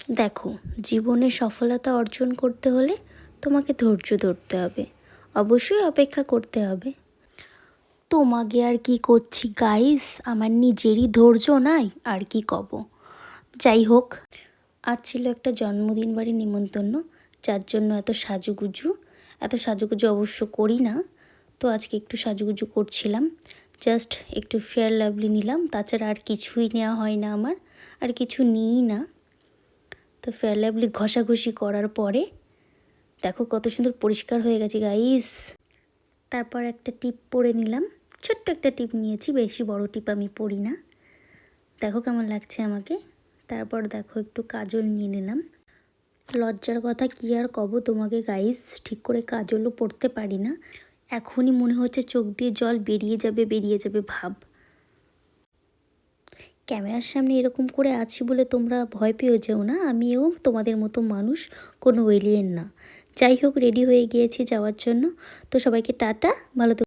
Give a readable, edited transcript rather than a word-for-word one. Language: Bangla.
দেখো, জীবনে সফলতা অর্জন করতে হলে তোমাকে ধৈর্য ধরতে হবে, অবশ্যই অপেক্ষা করতে হবে। তোমাকে আর কি করছি গাইস, আমার নিজেরই ধৈর্য নাই, আর কি কব। যাই হোক, আজ ছিল একটা জন্মদিন বাড়ির নিমন্ত্রণ, যার জন্য এত সাজুগুজু অবশ্য করি না। তো আজকে একটু সাজুগুজু করছিলাম, জাস্ট একটু ফেয়ার লাভলি নিলাম, তাছাড়া আর কিছুই নেওয়া হয় না আমার, আর কিছু নিই না। তো ফেয়ার লাভলি ঘষাঘষি করার পরে দেখো কত সুন্দর পরিষ্কার হয়ে গেছে গাইস। তারপর একটা টিপ পরে নিলাম, ছোট্ট একটা টিপ নিয়েছি, বেশি বড় টিপ আমি পরি না। দেখো কেমন লাগছে আমাকে। তারপর দেখো একটু কাজল নিয়ে নিলাম। লজ্জার কথা কী আর কব তোমাকে গাইস, ঠিক করে কাজলও পরতে পারি না, এখনই মনে হচ্ছে চোখ দিয়ে জল বেরিয়ে যাবে ভাব। ক্যামেরার সামনে এরকম করে আছি বলে তোমরা ভয় পেয়েও যেও না, আমিও তোমাদের মতো মানুষ, কোনো এলিয়েন না। যাই হোক, রেডি হয়ে গিয়েছি যাওয়ার জন্য। তো সবাইকে টাটা, ভালো